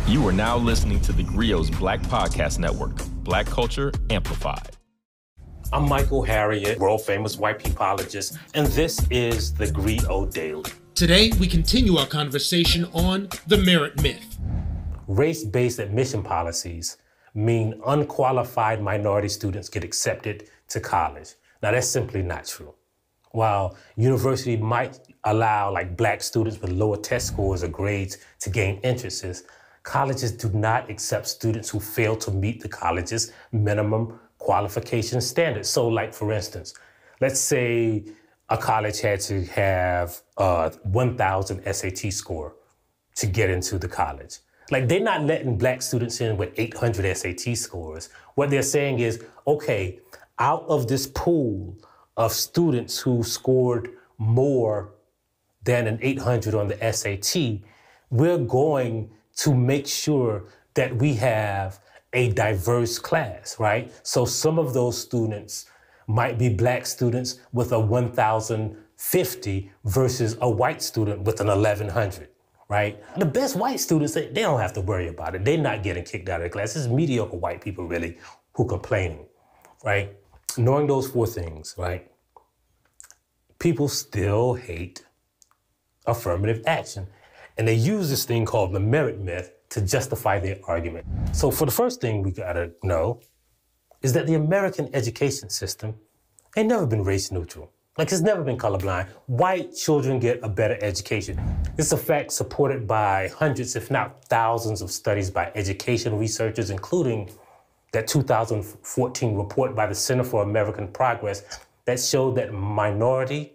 You are now listening to the Grio's Black Podcast Network, Black Culture Amplified. I'm Michael Harriot, world-famous white peopleologist, and this is the Grio Daily. Today, we continue our conversation on the merit myth. Race-based admission policies mean unqualified minority students get accepted to college. Now, that's simply not true. While university might allow black students with lower test scores or grades to gain entrances, colleges do not accept students who fail to meet the college's minimum qualification standards. So for instance, let's say a college had to have a 1,000 SAT score to get into the college. They're not letting black students in with 800 SAT scores. What they're saying is, okay, out of this pool of students who scored more than an 800 on the SAT, we're going to make sure that we have a diverse class, right? So some of those students might be black students with a 1,050 versus a white student with an 1,100, right? The best white students, they don't have to worry about it. They're not getting kicked out of the class. It's mediocre white people really who complaining, right? Knowing those four things, right? People still hate affirmative action. And they use this thing called the merit myth to justify their argument. So for the first thing we gotta know is that the American education system ain't never been race neutral. It's never been colorblind. White children get a better education. It's a fact supported by hundreds, if not thousands of studies by education researchers, including that 2014 report by the Center for American Progress that showed that minority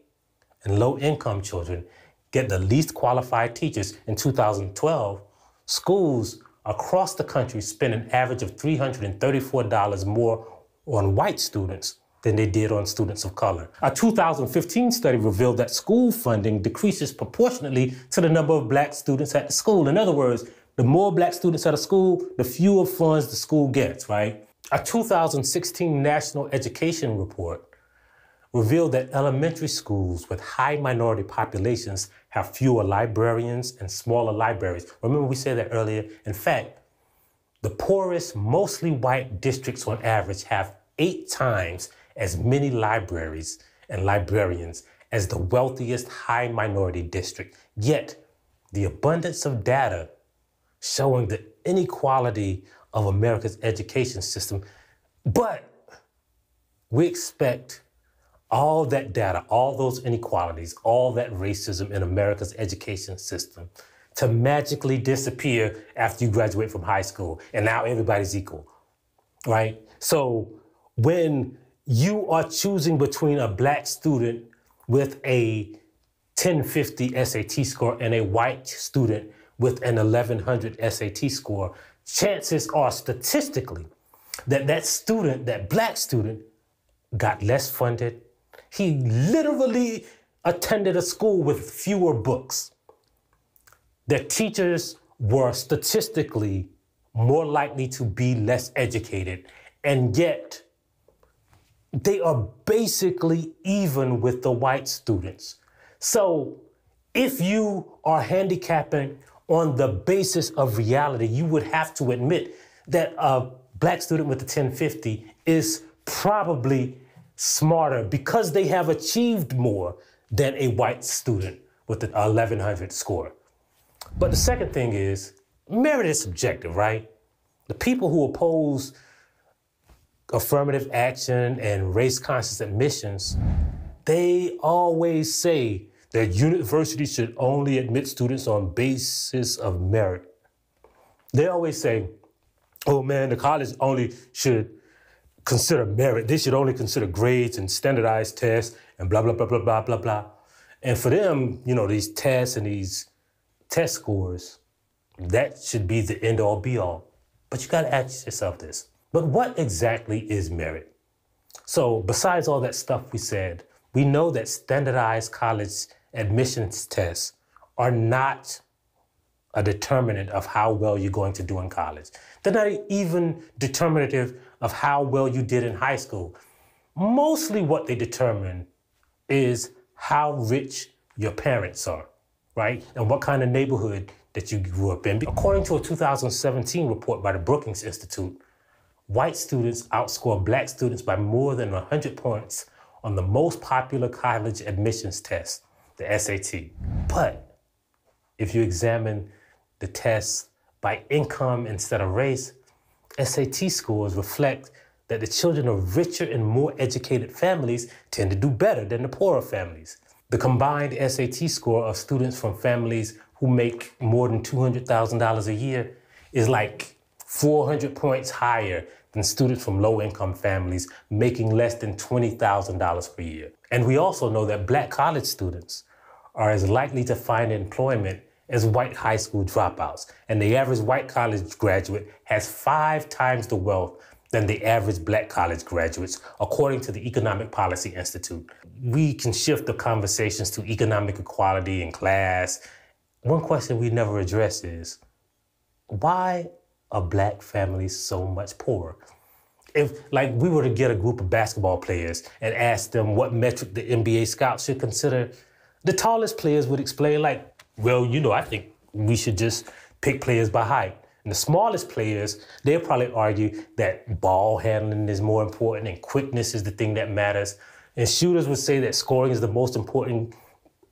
and low-income children get the least qualified teachers. In 2012, schools across the country spend an average of $334 more on white students than they did on students of color. A 2015 study revealed that school funding decreases proportionately to the number of black students at the school. In other words, the more black students at a school, the fewer funds the school gets, right? A 2016 National Education Report revealed that elementary schools with high minority populations have fewer librarians and smaller libraries. Remember we said that earlier? In fact, the poorest, mostly white districts on average have 8 times as many libraries and librarians as the wealthiest high minority district. Yet, the abundance of data showing the inequality of America's education system, but we expect all that data, all those inequalities, all that racism in America's education system to magically disappear after you graduate from high school, and now everybody's equal, right? So when you are choosing between a black student with a 1050 SAT score and a white student with an 1100 SAT score, chances are statistically that student, that black student, got less funded. He literally attended a school with fewer books. The teachers were statistically more likely to be less educated, and yet they are basically even with the white students. So if you are handicapping on the basis of reality, you would have to admit that a black student with a 1050 is probably smarter because they have achieved more than a white student with an 1100 score. But the second thing is, merit is subjective, right? The people who oppose affirmative action and race-conscious admissions, they always say that universities should only admit students on basis of merit. They always say, oh man, the college only should consider merit. They should only consider grades and standardized tests and blah, blah, blah, blah, blah, blah, blah. And for them, these tests and these test scores, that should be the end all be all. But you gotta ask yourself this, but what exactly is merit? So besides all that stuff we said, we know that standardized college admissions tests are not a determinant of how well you're going to do in college. They're not even determinative of how well you did in high school. Mostly what they determine is how rich your parents are, right? And what kind of neighborhood that you grew up in. According to a 2017 report by the Brookings Institute, white students outscore black students by more than 100 points on the most popular college admissions test, the SAT. But if you examine the test by income instead of race, SAT scores reflect that the children of richer and more educated families tend to do better than the poorer families. The combined SAT score of students from families who make more than $200,000 a year is like 400 points higher than students from low-income families making less than $20,000 per year. And we also know that black college students are as likely to find employment as white high school dropouts. And the average white college graduate has 5 times the wealth than the average black college graduates, according to the Economic Policy Institute. We can shift the conversations to economic equality and class. One question we never address is, why are black families so much poorer? If, like, we were to get a group of basketball players and ask them what metric the NBA scouts should consider, the tallest players would explain, like, well, I think we should just pick players by height. And the smallest players, they'll probably argue that ball handling is more important and quickness is the thing that matters. And shooters would say that scoring is the most important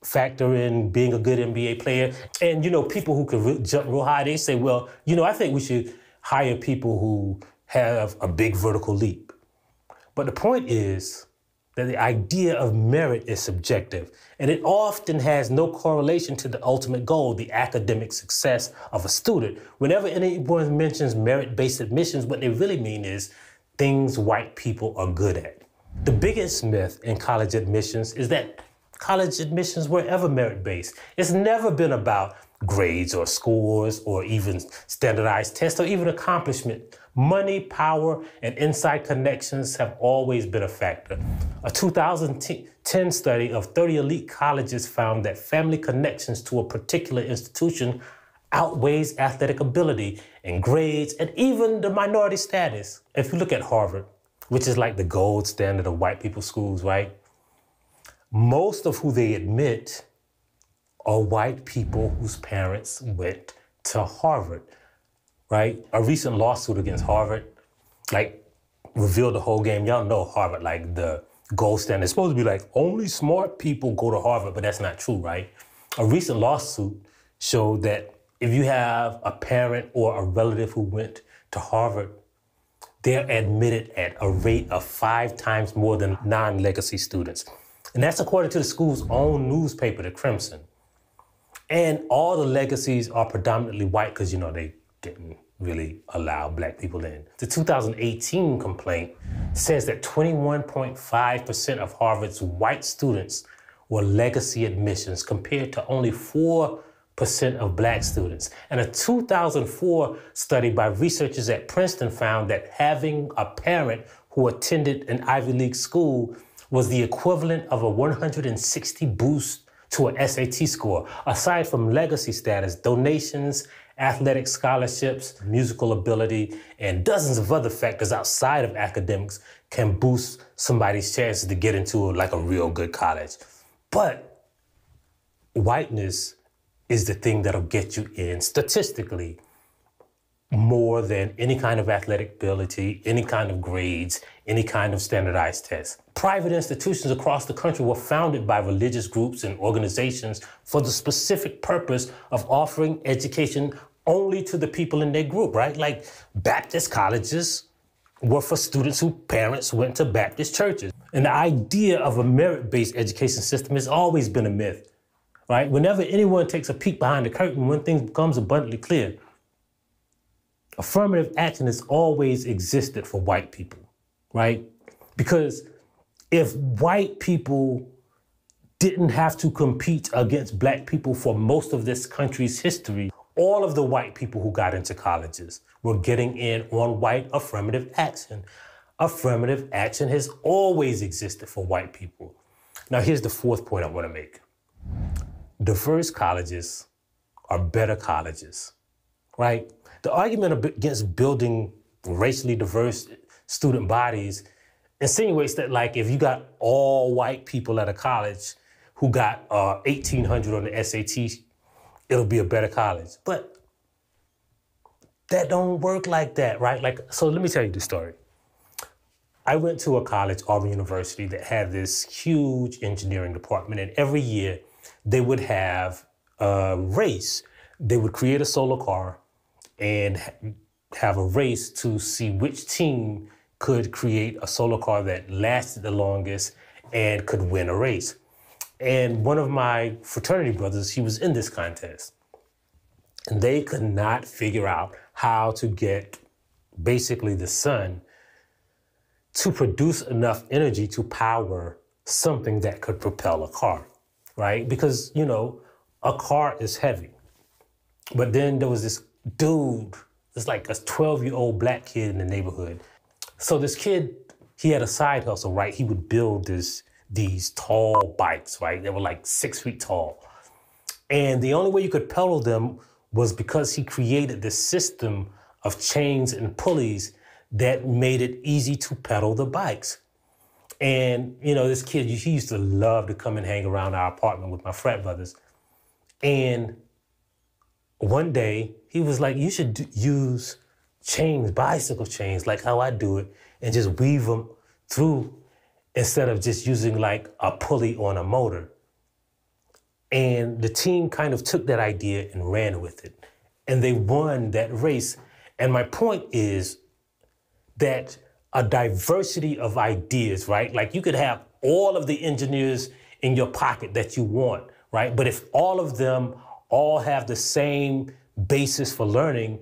factor in being a good NBA player. And, people who can jump real high, they say, well, I think we should hire people who have a big vertical leap. But the point is that the idea of merit is subjective, and it often has no correlation to the ultimate goal, the academic success of a student. Whenever anyone mentions merit-based admissions, what they really mean is things white people are good at. The biggest myth in college admissions is that college admissions were ever merit-based. It's never been about grades or scores or even standardized tests or even accomplishment. Money, power, and inside connections have always been a factor. A 2010 study of 30 elite colleges found that family connections to a particular institution outweighs athletic ability and grades and even the minority status. If you look at Harvard, which is like the gold standard of white people's schools, right? Most of who they admit are white people whose parents went to Harvard, right? A recent lawsuit against Harvard, revealed the whole game. Y'all know Harvard, the gold standard. It's supposed to be only smart people go to Harvard, but that's not true, right? A recent lawsuit showed that if you have a parent or a relative who went to Harvard, they're admitted at a rate of 5 times more than non-legacy students. And that's according to the school's own newspaper, the Crimson. And all the legacies are predominantly white because, they didn't really allow black people in. The 2018 complaint says that 21.5% of Harvard's white students were legacy admissions compared to only 4% of black students. And a 2004 study by researchers at Princeton found that having a parent who attended an Ivy League school was the equivalent of a 160 boost to an SAT score. Aside from legacy status, donations, athletic scholarships, musical ability, and dozens of other factors outside of academics can boost somebody's chances to get into a real good college. But whiteness is the thing that'll get you in statistically more than any kind of athletic ability, any kind of grades, any kind of standardized tests. Private institutions across the country were founded by religious groups and organizations for the specific purpose of offering education only to the people in their group, right? Like Baptist colleges were for students whose parents went to Baptist churches. And the idea of a merit-based education system has always been a myth, right? Whenever anyone takes a peek behind the curtain, when things becomes abundantly clear, affirmative action has always existed for white people, right? Because if white people didn't have to compete against black people for most of this country's history, all of the white people who got into colleges were getting in on white affirmative action. Affirmative action has always existed for white people. Now, here's the fourth point I want to make. Diverse colleges are better colleges, right? The argument against building racially diverse student bodies insinuates that, like, if you got all white people at a college who got 1,800 on the SAT, it'll be a better college. But that don't work like that, right? So let me tell you the story. I went to a college, Auburn University, that had this huge engineering department, and every year they would have a race. They would create a solar car and have a race to see which team could create a solar car that lasted the longest and could win a race. And one of my fraternity brothers, he was in this contest. And they could not figure out how to get basically the sun to produce enough energy to power something that could propel a car, right? Because, a car is heavy. But then there was this dude, it's like a 12-year-old black kid in the neighborhood. So this kid, he had a side hustle, right? He would build these tall bikes, right? They were like 6 feet tall. And the only way you could pedal them was because he created this system of chains and pulleys that made it easy to pedal the bikes. And, this kid, he used to love to come and hang around our apartment with my frat brothers. And one day he was like, you should use chains, bicycle chains, like how I do it, and just weave them through instead of just using like a pulley on a motor. And the team kind of took that idea and ran with it. And they won that race. And my point is that a diversity of ideas, right? Like you could have all of the engineers in your pocket that you want, right? But if all of them all have the same basis for learning,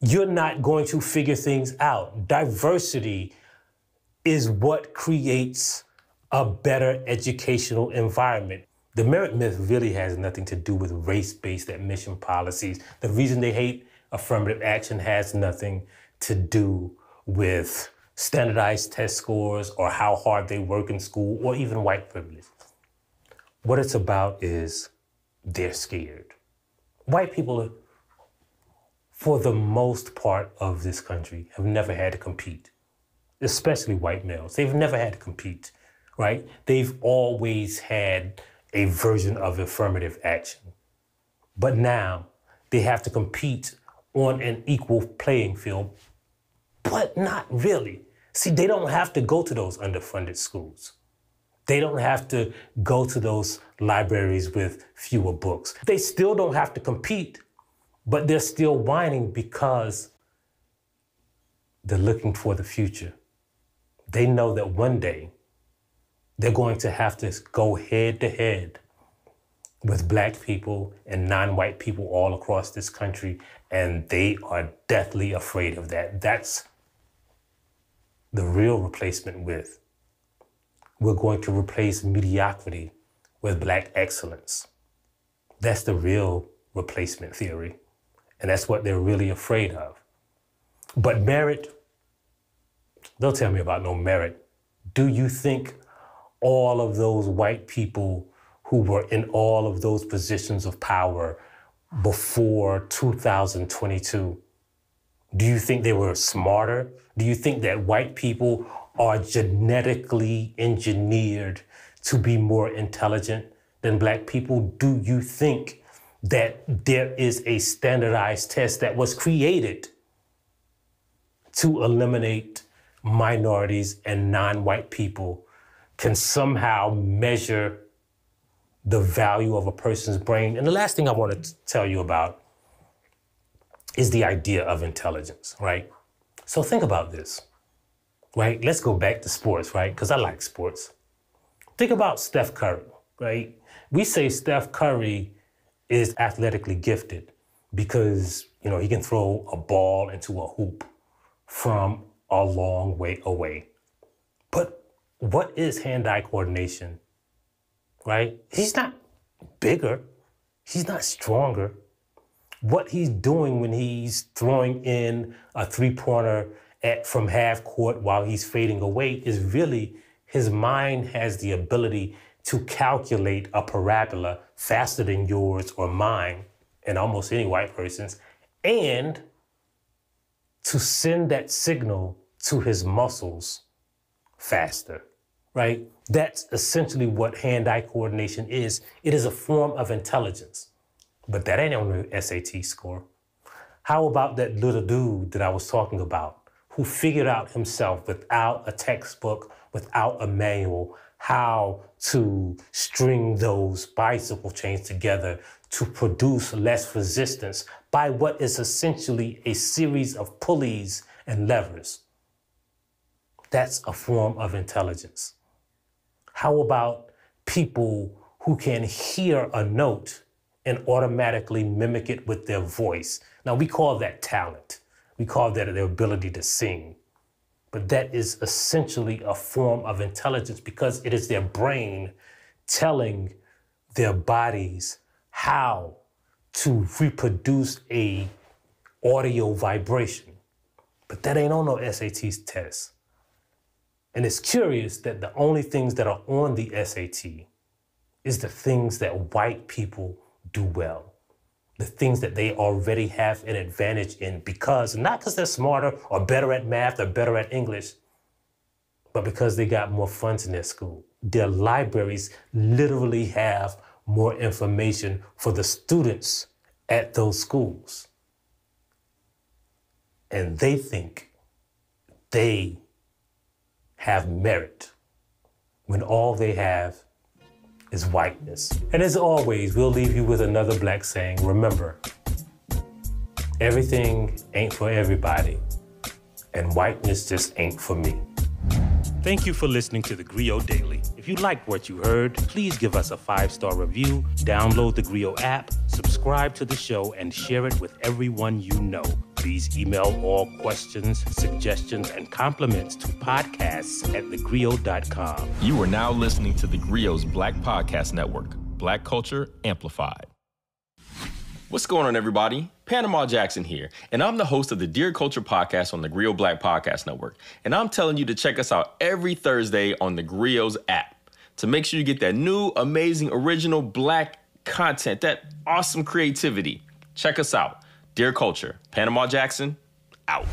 you're not going to figure things out. Diversity is what creates a better educational environment. The merit myth really has nothing to do with race-based admission policies. The reason they hate affirmative action has nothing to do with standardized test scores or how hard they work in school or even white privilege. What it's about is they're scared. White people, for the most part of this country, have never had to compete, especially white males. They've never had to compete, right? They've always had a version of affirmative action. But now they have to compete on an equal playing field, but not really. See, they don't have to go to those underfunded schools. They don't have to go to those libraries with fewer books. They still don't have to compete, but they're still whining because they're looking for the future. They know that one day they're going to have to go head to head with Black people and non-white people all across this country, and they are deathly afraid of that. That's the real replacement with. We're going to replace mediocrity with Black excellence. That's the real replacement theory, and that's what they're really afraid of. But merit, don't tell me about no merit. Do you think all of those white people who were in all of those positions of power before 2022, do you think they were smarter? Do you think that white people are genetically engineered to be more intelligent than Black people? Do you think that there is a standardized test that was created to eliminate minorities and non-white people can somehow measure the value of a person's brain? And the last thing I want to tell you about is the idea of intelligence, right? So think about this, right? Let's go back to sports, right? Because I like sports. Think about Steph Curry, right? We say Steph Curry is athletically gifted because, he can throw a ball into a hoop from a long way away. But what is hand-eye coordination, right? He's not bigger. He's not stronger. What he's doing when he's throwing in a three-pointer from half court while he's fading away is really his mind has the ability to calculate a parabola faster than yours or mine and almost any white person's, and to send that signal to his muscles faster, right? That's essentially what hand-eye coordination is. It is a form of intelligence. But that ain't on the SAT score. How about that little dude that I was talking about who figured out himself without a textbook, without a manual, how to string those bicycle chains together to produce less resistance by what is essentially a series of pulleys and levers? That's a form of intelligence. How about people who can hear a note and automatically mimic it with their voice? Now, we call that talent. We call that their ability to sing. But that is essentially a form of intelligence because it is their brain telling their bodies how to reproduce a audio vibration. But that ain't on no SAT test. And it's curious that the only things that are on the SAT is the things that white people do well, the things that they already have an advantage in not because they're smarter or better at math or better at English, but because they got more funds in their school. Their libraries literally have more information for the students at those schools. And they think they have merit when all they have is whiteness. And as always, we'll leave you with another Black saying. Remember, everything ain't for everybody, and whiteness just ain't for me. Thank you for listening to The Griot Daily. If you liked what you heard, please give us a 5-star review, download the Griot app, subscribe to the show, and share it with everyone you know. Please email all questions, suggestions, and compliments to podcasts@thegriot.com. You are now listening to The Griot's Black Podcast Network, Black Culture Amplified. What's going on, everybody? Panama Jackson here, and I'm the host of the Dear Culture podcast on the Griot Black Podcast Network. And I'm telling you to check us out every Thursday on the Griot's app to make sure you get that new, amazing, original Black content, that awesome creativity. Check us out. Dear Culture, Panama Jackson, out.